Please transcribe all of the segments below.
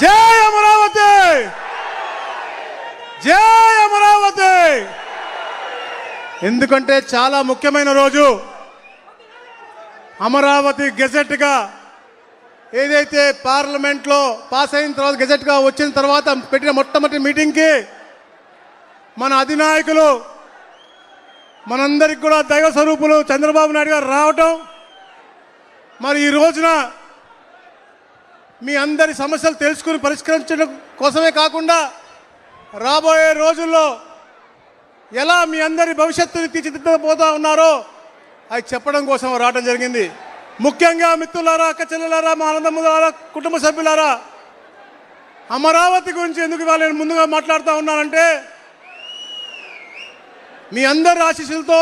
జై అమరావతి, జై అమరావతి. ఎందుకంటే చాలా ముఖ్యమైన రోజు. అమరావతి గెజెట్గా ఏదైతే పార్లమెంట్లో పాస్ అయిన తర్వాత గెజెట్గా వచ్చిన తర్వాత పెట్టిన మొట్టమొదటి మీటింగ్కి మన అధినాయకులు, మనందరికి కూడా దైవ స్వరూపులు చంద్రబాబు నాయుడు గారు రావటం, మరి ఈ రోజున మీ అందరి సమస్యలు తెలుసుకుని పరిష్కరించడం కోసమే కాకుండా రాబోయే రోజుల్లో ఎలా మీ అందరి భవిష్యత్తుని తీర్చిదిద్దబోతా ఉన్నారో అది చెప్పడం కోసం రావడం జరిగింది. ముఖ్యంగా మిత్రులారా, అక్క చెల్లెలారా, మా అన్నదమ్ములారా, కుటుంబ సభ్యులారా, అమరావతి గురించి ఎందుకు ఇవాళ నేను ముందుగా మాట్లాడుతూ ఉన్నానంటే మీ అందరి ఆశీస్సులతో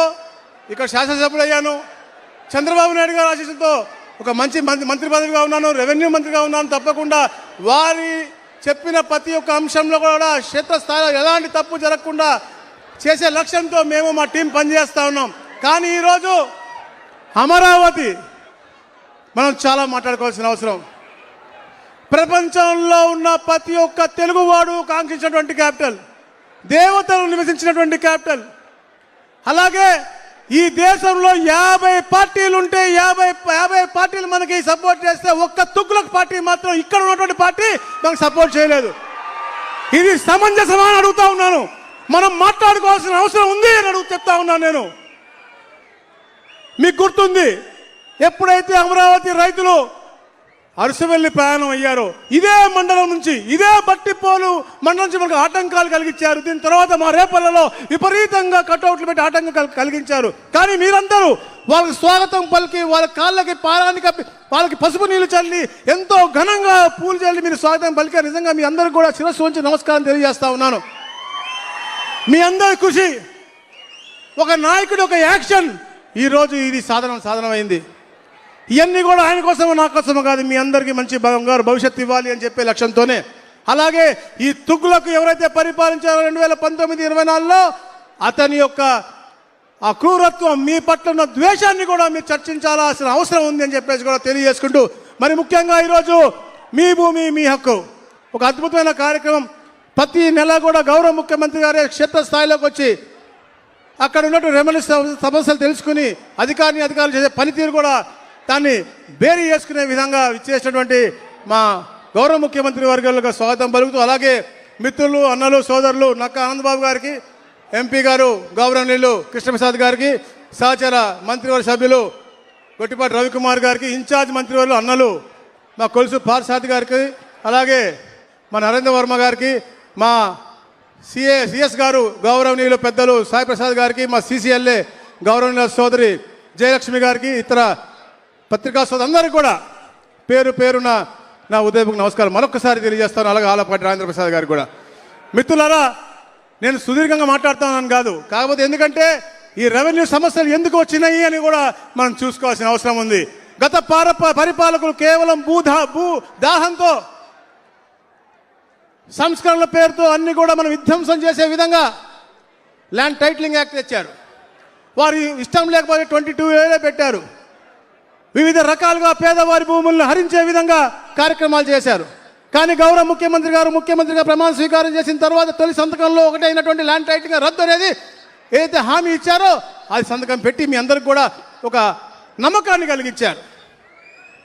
ఇక్కడ శాసనసభ్యులు అయ్యాను. చంద్రబాబు నాయుడు గారి ఆశీస్సులతో ఒక మంచి మంత్రి పదవిగా ఉన్నాను, రెవెన్యూ మంత్రిగా ఉన్నాను. తప్పకుండా వారి చెప్పిన ప్రతి ఒక్క అంశంలో కూడా క్షేత్రస్థాయిలో ఎలాంటి తప్పు జరగకుండా చేసే లక్ష్యంతో మేము మా టీం పనిచేస్తూ ఉన్నాం. కానీ ఈరోజు అమరావతి మనం చాలా మాట్లాడుకోవాల్సిన అవసరం. ప్రపంచంలో ఉన్న ప్రతి ఒక్క తెలుగువాడు కాంక్షించినటువంటి క్యాపిటల్, దేవతలు నివసించినటువంటి క్యాపిటల్. అలాగే ఈ దేశంలో 50 పార్టీలు ఉంటే 50 పార్టీలు మనకి సపోర్ట్ చేస్తే ఒక్క తుగ్లక్ పార్టీ మాత్రం ఇక్కడ ఉన్నటువంటి పార్టీ మనకు సపోర్ట్ చేయలేదు. ఇది సమంజసమా అని అడుగుతా ఉన్నాను. మనం మాట్లాడుకోవాల్సిన అవసరం ఉంది అని చెప్తా ఉన్నాను నేను. మీకు గుర్తుంది, ఎప్పుడైతే అమరావతి రైతులు అరసవెల్లి ప్రయాణం అయ్యారో ఇదే మండలం నుంచి, ఇదే బట్టిపోలు మండలం నుంచి మనకు ఆటంకాలు కలిగించారు. దీని తర్వాత మా రేపల్లలో విపరీతంగా కట్అవుట్లు పెట్టి ఆటంకం కలిగించారు. కానీ మీరందరూ వాళ్ళకి స్వాగతం పలికి, వాళ్ళ కాళ్ళకి పారాన్ని కప్పి, వాళ్ళకి పసుపు నీళ్లు చల్లి, ఎంతో ఘనంగా పూలు చల్లి మీరు స్వాగతం పలికారు. నిజంగా మీ అందరికీ కూడా శిరస్సు ఉంచి నమస్కారం తెలియజేస్తా ఉన్నాను. మీ అందరి కృషి, ఒక నాయకుడు ఒక యాక్షన్ ఈరోజు ఇది సాధనమైంది. ఇవన్నీ కూడా ఆయన కోసమో నా కోసమో కాదు, మీ అందరికీ మంచి బంగారు భవిష్యత్తు ఇవ్వాలి అని చెప్పే లక్ష్యంతోనే. అలాగే ఈ తుగ్గులకు ఎవరైతే పరిపాలించారో 2019-24లో అతని యొక్క ఆ క్రూరత్వం, మీ పట్ల ఉన్న ద్వేషాన్ని కూడా మీరు చర్చించాల్సిన అవసరం ఉంది అని చెప్పేసి కూడా తెలియజేసుకుంటూ, మరి ముఖ్యంగా ఈరోజు మీ భూమి మీ హక్కు ఒక అద్భుతమైన కార్యక్రమం. ప్రతి నెల కూడా గౌరవ ముఖ్యమంత్రి గారే క్షేత్రస్థాయిలోకి వచ్చి అక్కడ ఉన్నటువంటి రెవెన్యూ సమస్యలు తెలుసుకుని అధికారులు చేసే పనితీరు కూడా దాన్ని బేరీ చేసుకునే విధంగా ఇచ్చేసినటువంటి మా గౌరవ ముఖ్యమంత్రి వర్గాలకు స్వాగతం పలుకుతూ, అలాగే మిత్రులు, అన్నలు, సోదరులు నక్క ఆనందబాబు గారికి, ఎంపీ గారు గౌరవనీయులు కృష్ణప్రసాద్ గారికి, సహచర మంత్రివర్గ సభ్యులు గొట్టిపాటి రవికుమార్ గారికి, ఇన్ఛార్జ్ మంత్రివర్యులు అన్నలు మా కొలుసు పార్సాద్ గారికి, అలాగే మా నరేంద్ర వర్మ గారికి, మా సిఎస్ గారు గౌరవనీయులు పెద్దలు సాయి ప్రసాద్ గారికి, మా సిసిఎల్ఏ గౌరవనీయుల సోదరి జయలక్ష్మి గారికి, ఇతర పత్రికా సోదరులందరికీ కూడా పేరు పేరున నా ఉదయపూర్వక నమస్కారం మరొకసారి తెలియజేస్తాను. అలాగే ఆలపాటి రాజేంద్ర ప్రసాద్ గారికి కూడా. మిత్రులారా, నేను సుదీర్ఘంగా మాట్లాడుతున్నాను కాదు, కాకపోతే ఎందుకంటే ఈ రెవెన్యూ సమస్యలు ఎందుకు వచ్చినాయి అని కూడా మనం చూసుకోవాల్సిన అవసరం ఉంది. గత పరిపాలకులు కేవలం దాహంతో, సంస్కరణల పేరుతో అన్ని కూడా మనం విధ్వంసం చేసే విధంగా ల్యాండ్ టైటిలింగ్ యాక్ట్ తెచ్చారు. వారి ఇష్టం లేకపోతే 22A పెట్టారు. వివిధ రకాలుగా పేదవారి భూములను హరించే విధంగా కార్యక్రమాలు చేశారు. కానీ గౌరవ ముఖ్యమంత్రిగా ప్రమాణ స్వీకారం చేసిన తర్వాత తొలి సంతకంలో ఒకటి అయినటువంటి ల్యాండ్ టైటిలింగ్ రద్దు అనేది ఏదైతే హామీ ఇచ్చారో అది సంతకం పెట్టి మీ అందరికి కూడా ఒక నమ్మకాన్ని కలిగించారు.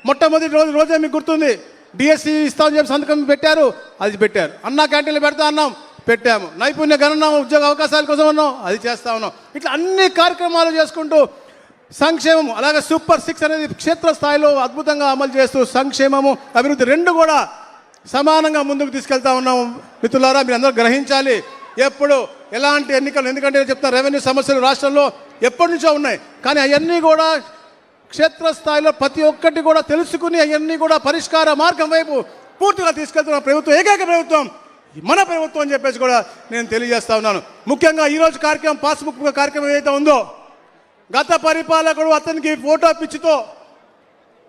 మొట్టమొదటి రోజే మీకు గుర్తుంది, డిఎస్సి ఇస్తామని చెప్పి సంతకం పెట్టారు, అది పెట్టారు. అన్నా క్యాంటీన్లు పెడతా అన్నాం, పెట్టాము. నైపుణ్య గణన ఉద్యోగ అవకాశాల కోసం ఉన్నాం, అది చేస్తా ఉన్నాం. ఇట్లా అన్ని కార్యక్రమాలు చేసుకుంటూ సంక్షేమం, అలాగే సూపర్ 6 అనేది క్షేత్రస్థాయిలో అద్భుతంగా అమలు చేస్తూ సంక్షేమము అభివృద్ధి రెండు కూడా సమానంగా ముందుకు తీసుకెళ్తా ఉన్నాము. మిత్రులారా, మీరు అందరూ గ్రహించాలి, ఎప్పుడు ఎలాంటి ఎన్నికలు, ఎందుకంటే చెప్తాను రెవెన్యూ సమస్యలు రాష్ట్రంలో ఎప్పటి నుంచో ఉన్నాయి. కానీ అవన్నీ కూడా క్షేత్రస్థాయిలో ప్రతి ఒక్కటి కూడా తెలుసుకుని అవన్నీ కూడా పరిష్కార మార్గం వైపు పూర్తిగా తీసుకెళ్తున్న ప్రభుత్వం ఏకైక ప్రభుత్వం మన ప్రభుత్వం అని చెప్పేసి కూడా నేను తెలియజేస్తా ఉన్నాను. ముఖ్యంగా ఈరోజు కార్యక్రమం, పాస్బుక్ కార్యక్రమం ఏదైతే ఉందో, గత పరిపాలకుడు అతనికి ఫోటో పిచ్చితో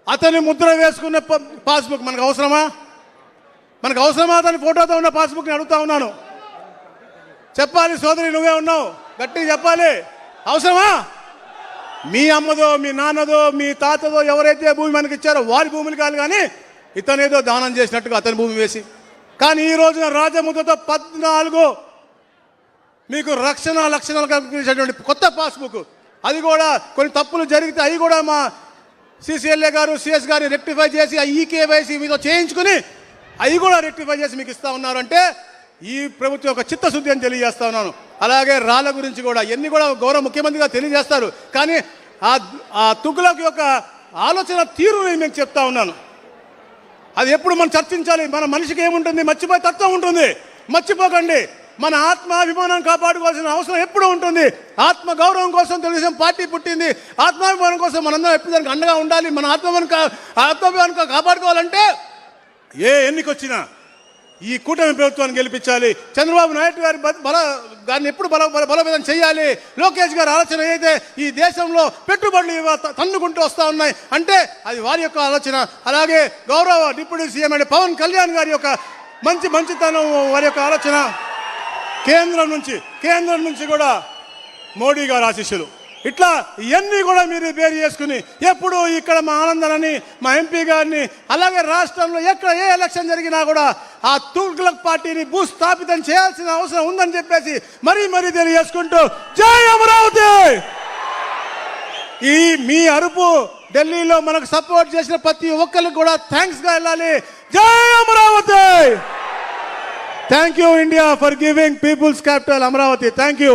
అతని ముద్ర వేసుకున్న పాస్బుక్ మనకు అవసరమా? అతని ఫోటోతో ఉన్న పాస్బుక్ని అడుగుతా ఉన్నాను. చెప్పాలి సోదరి, నువ్వే ఉన్నావు, గట్టిగా చెప్పాలి. అవసరమా? మీ అమ్మదో, మీ నాన్నదో, మీ తాతదో ఎవరైతే భూమి మనకి ఇచ్చారో వారి భూములు కాదు, కానీ ఇతనేదో దానం చేసినట్టుగా అతని భూమి వేసి కానీ ఈ రోజున రాజముద్రతో 14 మీకు లక్షణాలు కల్పించేటువంటి కొత్త పాస్బుక్, అది కూడా కొన్ని తప్పులు జరిగితే అవి కూడా మా సిసిఎల్ఏ గారు సిఎస్ గారిని రెక్టిఫై చేసి ఆ ఈకేవైసీ మీతో చేయించుకుని అవి కూడా రెక్టిఫై చేసి మీకు ఇస్తా ఉన్నారంటే ఈ ప్రభుత్వం యొక్క చిత్తశుద్ధి అని తెలియజేస్తా ఉన్నాను. అలాగే రాళ్ళ గురించి కూడా ఎన్ని కూడా గౌరవ ముఖ్యమంత్రిగా తెలియజేస్తారు, కానీ ఆ తుగ్లక్ యొక్క ఆలోచన తీరుని నేను చెప్తా ఉన్నాను. అది ఎప్పుడు మనం చర్చించాలి. మన మనిషికి ఏముంటుంది, మర్చిపోయే తత్వం ఉంటుంది. మర్చిపోకండి, మన ఆత్మాభిమానం కాపాడుకోవాల్సిన అవసరం ఎప్పుడు ఉంటుంది. ఆత్మ గౌరవం కోసం తెలుగుదేశం పార్టీ పుట్టింది. ఆత్మాభిమానం కోసం మనందరం ఎప్పుడు దానికి అండగా ఉండాలి. మన ఆత్మాభిమానం కాపాడుకోవాలంటే ఏ ఎన్నికొచ్చినా ఈ కూటమి ప్రభుత్వాన్ని గెలిపించాలి. చంద్రబాబు నాయుడు గారి దాన్ని ఎప్పుడు బలోపేతం చేయాలి. లోకేష్ గారి ఆలోచన అయితే ఈ దేశంలో పెట్టుబడులు తన్నుకుంటూ వస్తూ ఉన్నాయి అంటే అది వారి యొక్క ఆలోచన. అలాగే గౌరవ డిప్యూటీ సీఎం అంటే పవన్ కళ్యాణ్ గారి యొక్క మంచితనం, వారి యొక్క ఆలోచన. కేంద్రం నుంచి కూడా మోడీ గారి ఆశీస్సులు, ఇట్లా ఇవన్నీ కూడా మీరు బేరు చేసుకుని ఎప్పుడు ఇక్కడ మా ఆనందనని మా ఎంపీ గారిని, అలాగే రాష్ట్రంలో ఎక్కడ ఏ ఎలక్షన్ జరిగినా కూడా ఆ తుగ్లక్ పార్టీని భూస్థాపితం చేయాల్సిన అవసరం ఉందని చెప్పేసి మరీ తెలియజేసుకుంటూ జై అమరావతి. ఈ మీ అరుపు ఢిల్లీలో మనకు సపోర్ట్ చేసిన ప్రతి ఒక్కరికి కూడా థ్యాంక్స్ గా వెళ్ళాలి. జై Amaravati. Thank you India for giving peoples capital Amaravati. Thank you.